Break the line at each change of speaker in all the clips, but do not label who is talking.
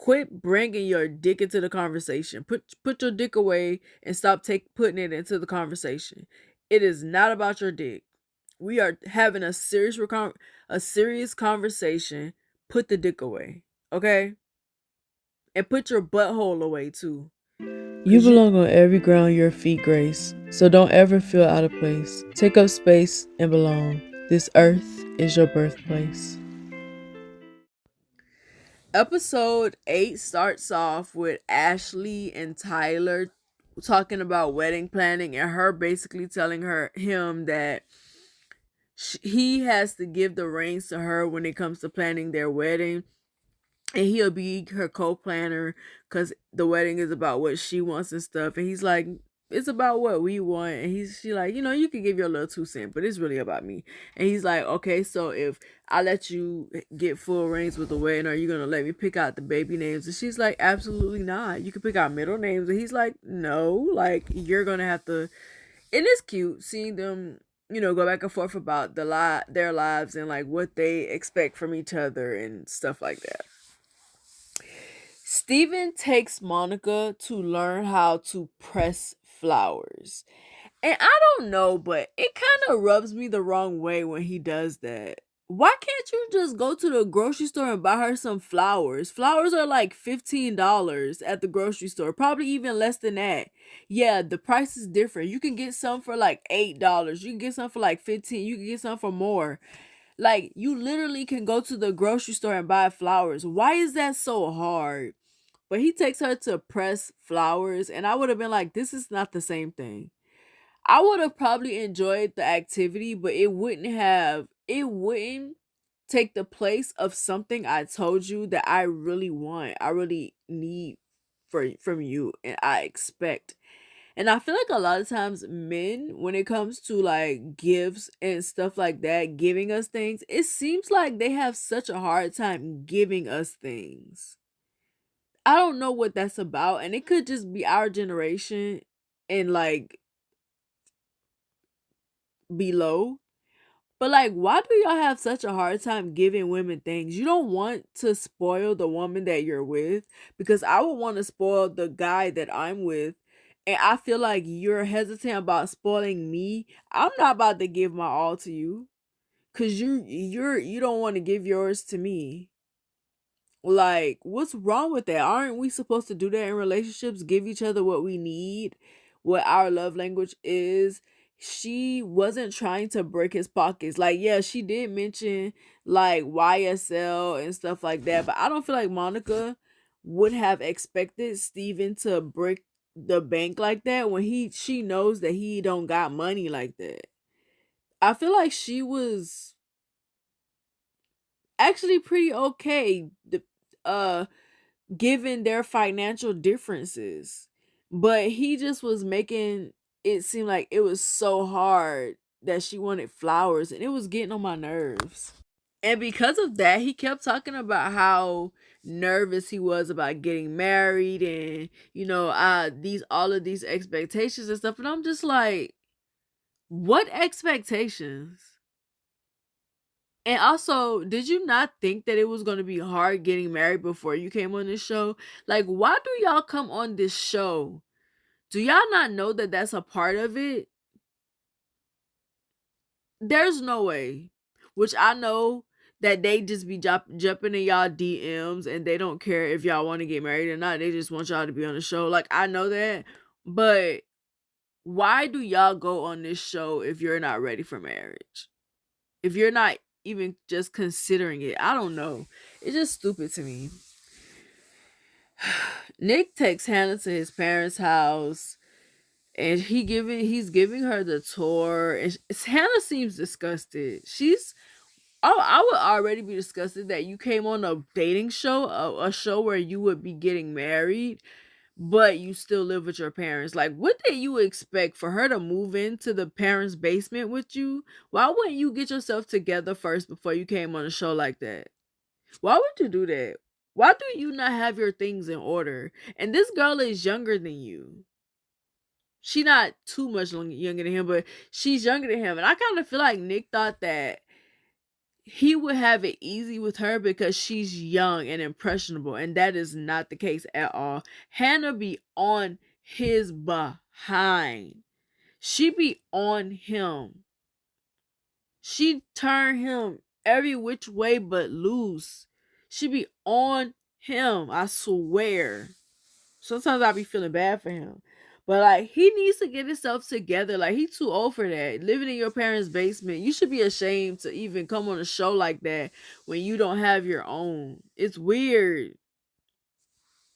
Quit bringing your dick into the conversation. Put your dick away and stop putting it into the conversation. It is not about your dick. We are having a serious conversation. Put the dick away, okay? And put your butthole away too.
You
Cause
belong on every ground your feet grace, so don't ever feel out of place. Take up space and belong. This earth is your birthplace.
Episode 8 starts off with Ashley and Tyler talking about wedding planning and her basically telling him that he has to give the reins to her when it comes to planning their wedding, and he'll be her co-planner because the wedding is about what she wants and stuff. And he's like, it's about what we want. And she like, you can give your little 2 cents, but it's really about me. And he's like, okay, so if I let you get full reins with the wedding, are you gonna let me pick out the baby names? And she's like, absolutely not. You can pick out middle names. And he's like, no, like you're gonna have to. And it's cute seeing them, go back and forth about their lives and like what they expect from each other and stuff like that. Steven takes Monica to learn how to press flowers. And I don't know, but it kind of rubs me the wrong way when he does that. Why can't you just go to the grocery store and buy her some flowers? Flowers are like $15 at the grocery store, probably even less than that. Yeah, the price is different. You can get some for like $8. You can get some for like 15. You can get some for more. Like you literally can go to the grocery store and buy flowers. Why is that so hard? But he takes her to press flowers, and I would have been like, this is not the same thing. I would have probably enjoyed the activity, but it wouldn't take the place of something I told you that I really want. I really need from you and I expect. And I feel like a lot of times men, when it comes to like gifts and stuff like that, giving us things, it seems like they have such a hard time giving us things. I don't know what that's about, and it could just be our generation and like below. But like, why do y'all have such a hard time giving women things? You don't want to spoil the woman that you're with, because I would want to spoil the guy that I'm with. And I feel like you're hesitant about spoiling me. I'm not about to give my all to you cuz you don't want to give yours to me. Like, what's wrong with that? Aren't we supposed to do that in relationships? Give each other what we need, what our love language is. She wasn't trying to break his pockets. Like, yeah, she did mention like YSL and stuff like that, but I don't feel like Monica would have expected Steven to break the bank like that when she knows that he don't got money like that. I feel like she was actually pretty okay. Uh given their financial differences. But he just was making it seem like it was so hard that she wanted flowers, and it was getting on my nerves. And because of that, he kept talking about how nervous he was about getting married and these all of these expectations and stuff. And I'm just like, what expectations? And also, did you not think that it was going to be hard getting married before you came on this show? Like, why do y'all come on this show? Do y'all not know that that's a part of it? There's no way. Which I know that they just be jumping in y'all DMs and they don't care if y'all want to get married or not. They just want y'all to be on the show. Like, I know that. But why do y'all go on this show if you're not ready for marriage? If you're not even just considering it, I don't know. It's just stupid to me. Nick takes Hannah to his parents' house, and he's giving her the tour, and Hannah seems disgusted. I would already be disgusted that you came on a dating show, a show where you would be getting married, but you still live with your parents. Like, what did you expect for her to move into the parents' basement with you? Why wouldn't you get yourself together first before you came on a show like that? Why would you do that? Why do you not have your things in order? And this girl is younger than you. She not too much younger than him, but she's younger than him. And I kind of feel like Nick thought that he would have it easy with her because she's young and impressionable, and that is not the case at all. Hannah be on his behind. She be on him. She turn him every which way but loose. She be on him, I swear. Sometimes I be feeling bad for him. But like he needs to get himself together. Like he too old for that. Living in your parents' basement. You should be ashamed to even come on a show like that when you don't have your own. It's weird.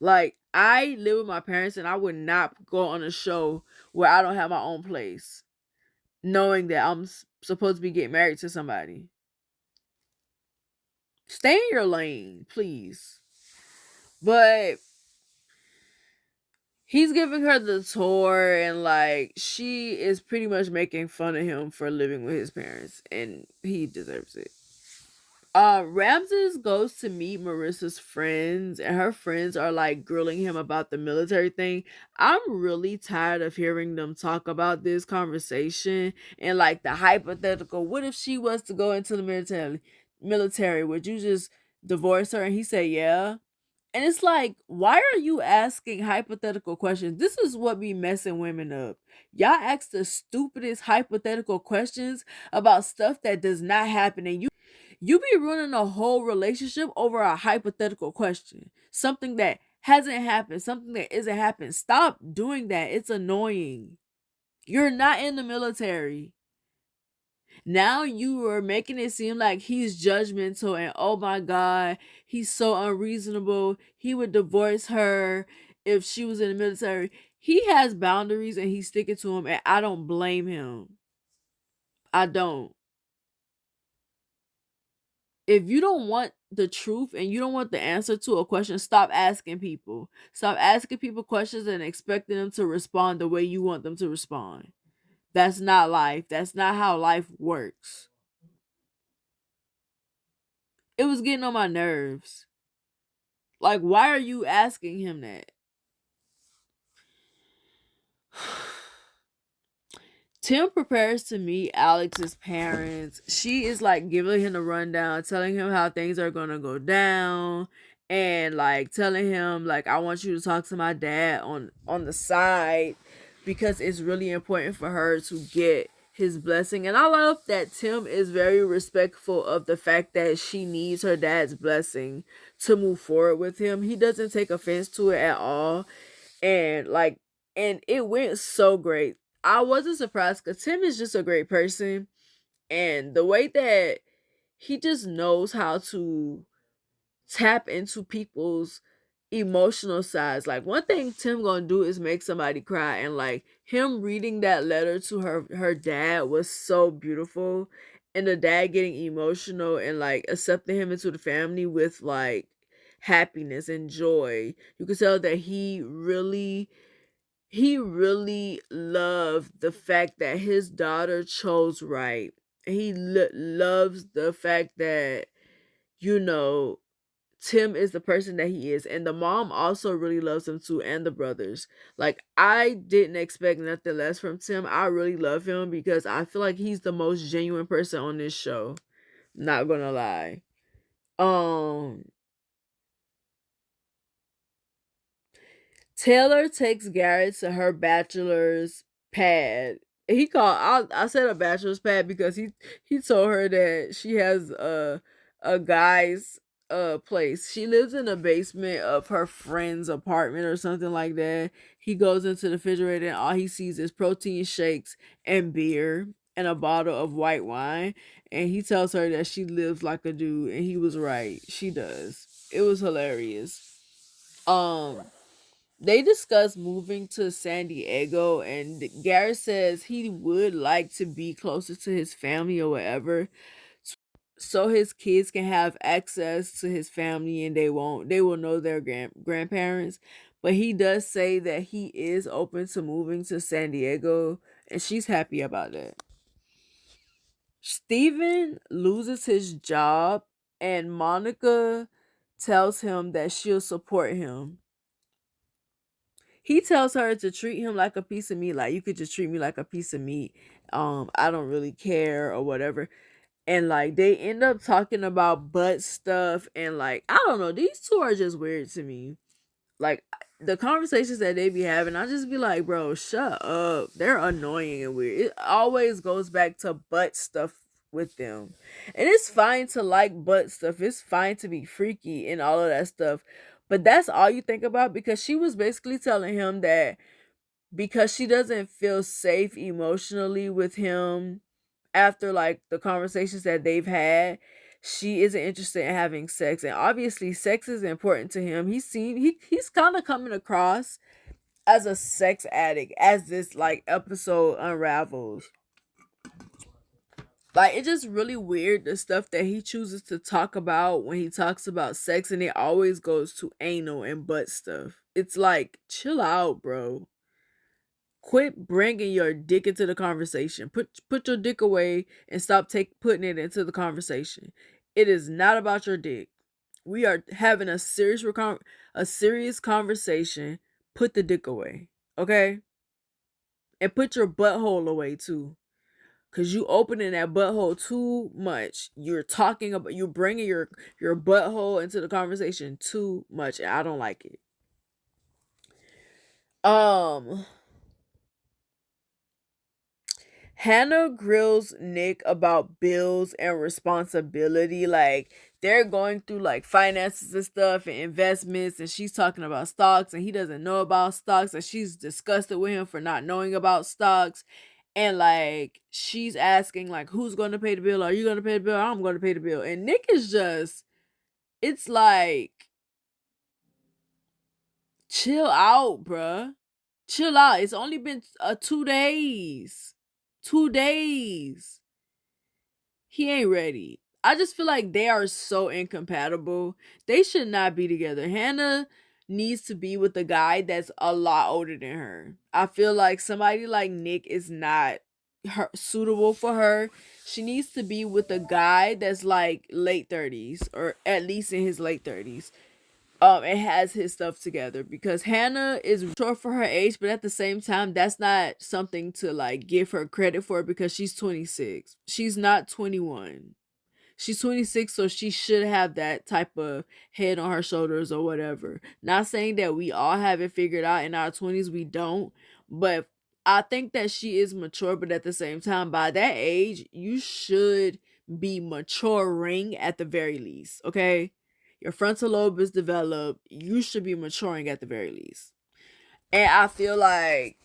Like I live with my parents and I would not go on a show where I don't have my own place, knowing that I'm supposed to be getting married to somebody. Stay in your lane, please. But he's giving her the tour and like she is pretty much making fun of him for living with his parents and he deserves it. Ramses goes to meet Marissa's friends and her friends are like grilling him about the military thing. I'm really tired of hearing them talk about this conversation and like the hypothetical, what if she was to go into the military, would you just divorce her? And he said yeah. And it's like, why are you asking hypothetical questions? This is what be messing women up. Y'all ask the stupidest hypothetical questions about stuff that does not happen, and you be ruining a whole relationship over a hypothetical question. Something that hasn't happened, something that isn't happened. Stop doing that. It's annoying. You're not in the military. Now you are making it seem like he's judgmental and oh my god, he's so unreasonable. He would divorce her if she was in the military. He has boundaries and he's sticking to them, and I don't blame him. I don't. If you don't want the truth and you don't want the answer to a question, stop asking people. Stop asking people questions and expecting them to respond the way you want them to respond. That's not life. That's not how life works. It was getting on my nerves. Like, why are you asking him that? Tim prepares to meet Alex's parents. She is like giving him the rundown, telling him how things are gonna go down, and like telling him like I want you to talk to my dad on the side because it's really important for her to get his blessing. And I love that Tim is very respectful of the fact that she needs her dad's blessing to move forward with him. He doesn't take offense to it at all. And like and it went so great. I wasn't surprised because Tim is just a great person, and the way that he just knows how to tap into people's emotional sides. Like one thing Tim gonna do is make somebody cry, and like him reading that letter to her dad was so beautiful, and the dad getting emotional and like accepting him into the family with like happiness and joy. You could tell that he really loved the fact that his daughter chose right. He loves the fact that, you know, Tim is the person that he is. And the mom also really loves him too, and the brothers. Like, I didn't expect nothing less from Tim. I really love him because I feel like he's the most genuine person on this show. Not gonna lie. Um, Taylor takes Garrett to her bachelor's pad. He called I said a bachelor's pad because he told her that she has a guy's place. She lives in the basement of her friend's apartment or something like that. He goes into the refrigerator and all he sees is protein shakes and beer and a bottle of white wine, and he tells her that she lives like a dude, and he was right. She does. It was hilarious. Um they discuss moving to San Diego, and Garrett says he would like to be closer to his family or whatever, so his kids can have access to his family and they will know their grandparents. But he does say that he is open to moving to San Diego, and she's happy about that. Steven loses his job, and Monica tells him that she'll support him. He tells her to treat him like a piece of meat, like you could just treat me like a piece of meat. I don't really care or whatever. And like they end up talking about butt stuff, and like I don't know, these two are just weird to me. Like the conversations that they be having, I just be like, bro, shut up. They're annoying and weird. It always goes back to butt stuff with them. And it's fine to like butt stuff. It's fine to be freaky and all of that stuff. But that's all you think about, because she was basically telling him that because she doesn't feel safe emotionally with him after like the conversations that they've had, she isn't interested in having sex. And obviously sex is important to him. He's kind of coming across as a sex addict as this like episode unravels. Like it's just really weird the stuff that he chooses to talk about when he talks about sex, and it always goes to anal and butt stuff. It's like, chill out, bro. Quit bringing your dick into the conversation. Put your dick away and stop putting it into the conversation. It is not about your dick. We are having a serious conversation. Put the dick away, okay? And put your butthole away too. Cause you opening that butthole too much. You're bringing your butthole into the conversation too much, and I don't like it. Um, Hannah grills Nick about bills and responsibility. Like they're going through like finances and stuff and investments, and she's talking about stocks, and he doesn't know about stocks, and she's disgusted with him for not knowing about stocks. And like she's asking like, who's going to pay the bill? Are you going to pay the bill? I'm going to pay the bill. And Nick is just, it's like, chill out, bruh. Chill out. It's only been 2 days. 2 days. He ain't ready. I just feel like they are so incompatible. They should not be together. Hannah needs to be with a guy that's a lot older than her. I feel like somebody like Nick is not suitable for her. She needs to be with a guy that's like late 30s, or at least in his late 30s. And has his stuff together, because Hannah is short for her age, but at the same time, that's not something to like give her credit for, because she's 26. She's not 21. She's 26, so she should have that type of head on her shoulders or whatever. Not saying that we all have it figured out in our 20s, we don't, but I think that she is mature, but at the same time, by that age, you should be maturing at the very least, okay? Your frontal lobe is developed. You should be maturing at the very least. And I feel like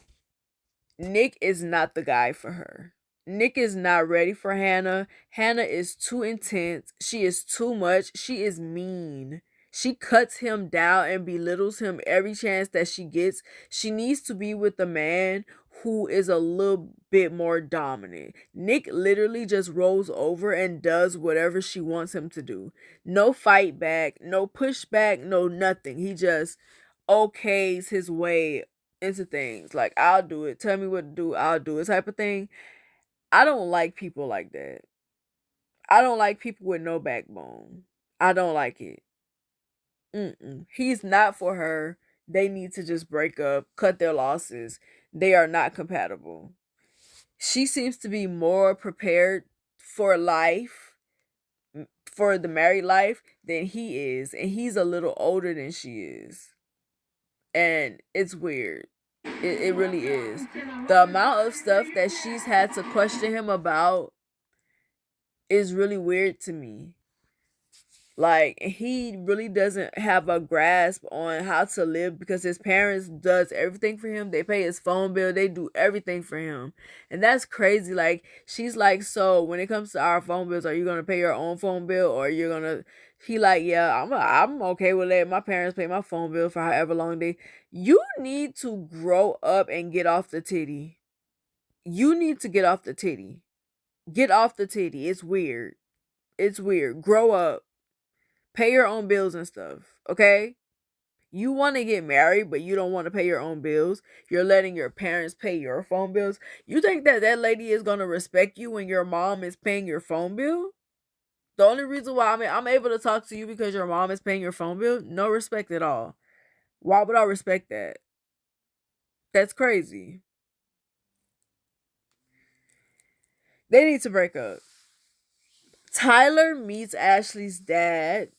Nick is not the guy for her. Nick is not ready for Hannah. Hannah is too intense. She is too much. She is mean. She cuts him down and belittles him every chance that she gets. She needs to be with a man who is a little bit more dominant. Nick literally just rolls over and does whatever she wants him to do. No fight back, no pushback, no nothing. He just okays his way into things. Like, I'll do it. Tell me what to do. I'll do it type of thing. I don't like people like that. I don't like people with no backbone. I don't like it. He's not for her. They need to just break up, cut their losses. They are not compatible. She seems to be more prepared for life, for the married life, than he is. And he's a little older than she is. And it's weird. It really is. The amount of stuff that she's had to question him about is really weird to me. Like, he really doesn't have a grasp on how to live, because his parents does everything for him. They pay his phone bill, they do everything for him. And that's crazy. Like, she's like, so when it comes to our phone bills, are you gonna pay your own phone bill, or you're gonna, he like, yeah, I'm okay with letting my parents pay my phone bill for however long they. You need to grow up and get off the titty. You need to get off the titty. Get off the titty. It's weird. It's weird. Grow up. Pay your own bills and stuff, okay? You want to get married, but you don't want to pay your own bills. You're letting your parents pay your phone bills. You think that that lady is going to respect you when your mom is paying your phone bill? The only reason why I'm able to talk to you because your mom is paying your phone bill? No respect at all. Why would I respect that? That's crazy. They need to break up. Tyler meets Ashley's dad.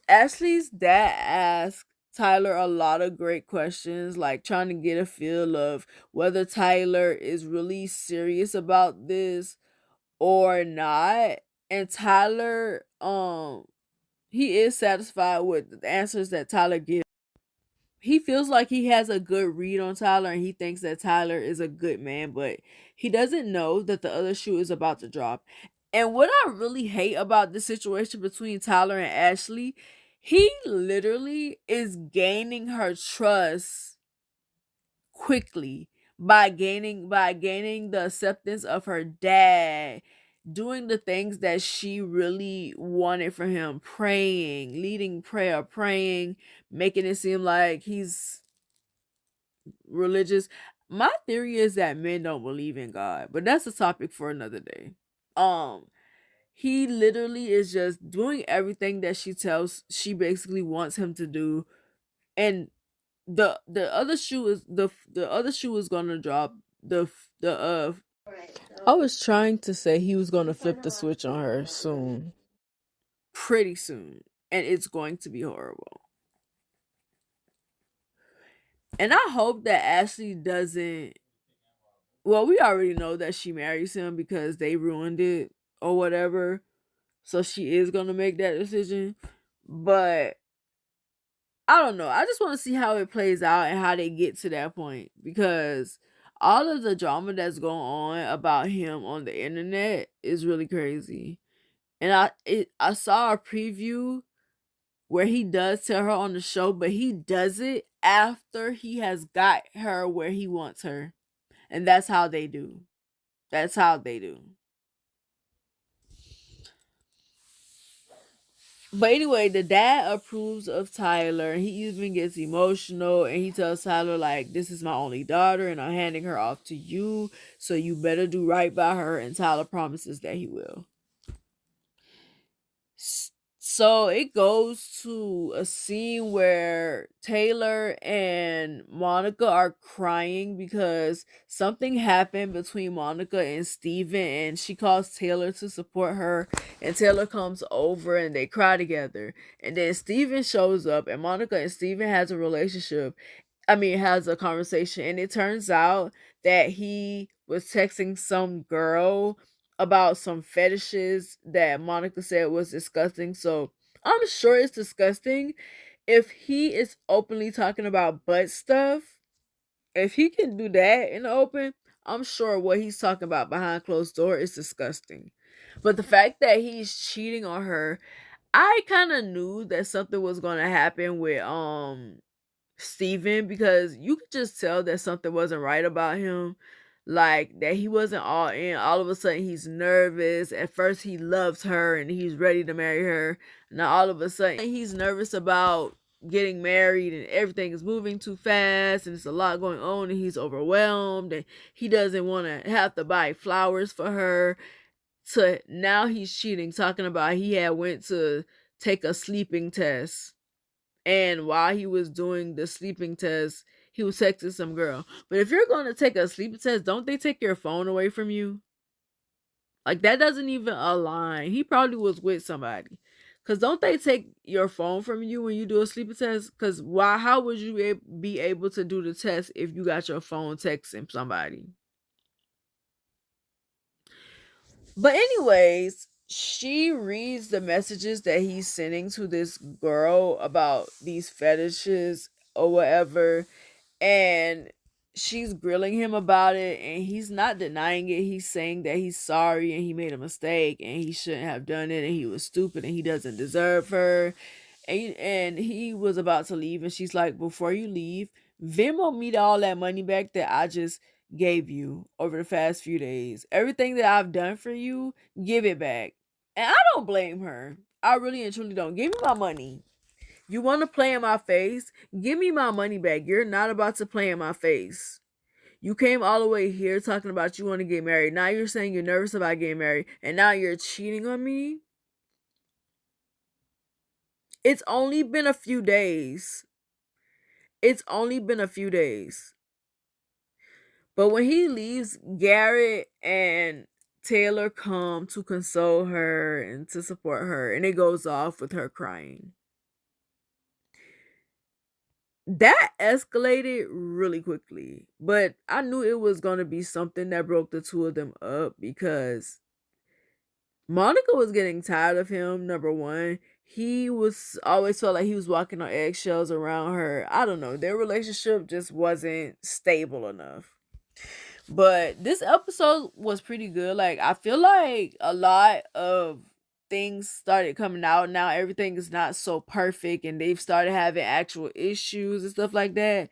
Ashley's dad asks Tyler a lot of great questions, like trying to get a feel of whether Tyler is really serious about this or not. And Tyler, he is satisfied with the answers that Tyler gives. He feels like he has a good read on Tyler and he thinks that Tyler is a good man, but he doesn't know that the other shoe is about to drop. And what I really hate about the situation between Tyler and Ashley, he literally is gaining her trust quickly by gaining the acceptance of her dad, doing the things that she really wanted for him, praying, leading prayer, praying, making it seem like he's religious. My theory is that men don't believe in God, but that's a topic for another day. Um, he literally is just doing everything that she basically wants him to do, and the other shoe is the other shoe is gonna drop. The
I was trying to say he was going to flip the switch on her soon.
pretty soon, and it's going to be horrible. And I hope that Ashley doesn't. Well, we already know that she marries him because they ruined it or whatever. So she is gonna make that decision. But I don't know. I just want to see how it plays out and how they get to that point, because all of the drama that's going on about him on the internet is really crazy. And I saw a preview where he does tell her on the show, but he does it after he has got her where he wants her. And that's how they do. That's how they do. But anyway, the dad approves of Tyler. He even gets emotional and he tells Tyler, like, this is my only daughter and I'm handing her off to you. So you better do right by her. And Tyler promises that he will. So it goes to a scene where Taylor and Monica are crying because something happened between Monica and Steven, and she calls Taylor to support her, and Taylor comes over and they cry together. And then Steven shows up and Monica and Steven has a relationship. I mean, has a conversation, and it turns out that he was texting some girl about some fetishes that Monica said was disgusting. So I'm sure it's disgusting. If he is openly talking about butt stuff, if he can do that in the open, I'm sure what he's talking about behind closed door is disgusting. But the fact that he's cheating on her, I kind of knew that something was going to happen with Steven, because you could just tell that something wasn't right about him. Like that he wasn't all in. All of a sudden he's nervous. At first he loves her and he's ready to marry her. Now all of a sudden he's nervous about getting married and everything is moving too fast and it's a lot going on and he's overwhelmed and he doesn't want to have to buy flowers for her. So now he's cheating, talking about he had went to take a sleeping test, and while he was doing the sleeping test, he was texting some girl. But if you're going to take a sleeping test, don't they take your phone away from you? Like, that doesn't even align. He probably was with somebody. Because don't they take your phone from you when you do a sleeping test? Because why? How would you be able to do the test if you got your phone texting somebody? But anyways, she reads the messages that he's sending to this girl about these fetishes or whatever, and she's grilling him about it, and he's not denying it. He's saying that he's sorry and he made a mistake and he shouldn't have done it and he was stupid and he doesn't deserve her. And he was about to leave, and she's like, before you leave, Venmo me all that money back that I just gave you over the past few days. Everything that I've done for you, give it back. And I don't blame her. I really and truly don't. Give me my money. You want to play in my face? Give me my money back. You're not about to play in my face. You came all the way here talking about you want to get married. Now you're saying you're nervous about getting married. And now you're cheating on me? It's only been a few days. It's only been a few days. But when he leaves Garrett and Taylor come to console her and to support her, and it goes off with her crying. That escalated really quickly, but I knew it was going to be something that broke the two of them up because Monica was getting tired of him. Number one, he was always felt like he was walking on eggshells around her. I don't know, their relationship just wasn't stable enough. But this episode was pretty good. Like, I feel like a lot of things started coming out. Now everything is not so perfect and they've started having actual issues and stuff like that.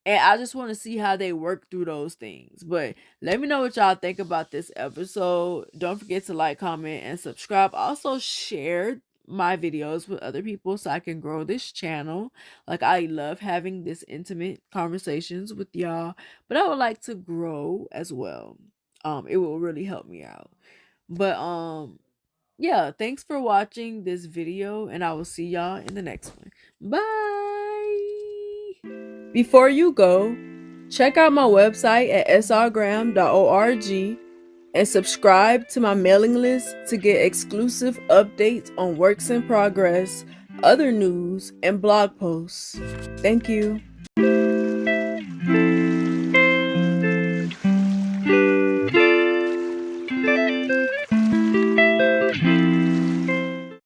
And I just want to see how they work through those things. But let me know what y'all think about this episode. Don't forget to like, comment, and subscribe. Also, share my videos with other people so I can grow this channel. Like, I love having this intimate conversations with y'all, but I would like to grow as well. It will really help me out. But yeah, thanks for watching this video, and I will see y'all in the next one. Bye. Before you go, check out my website at srgraham.org and subscribe to my mailing list to get exclusive updates on works in progress, other news, and blog posts. Thank you.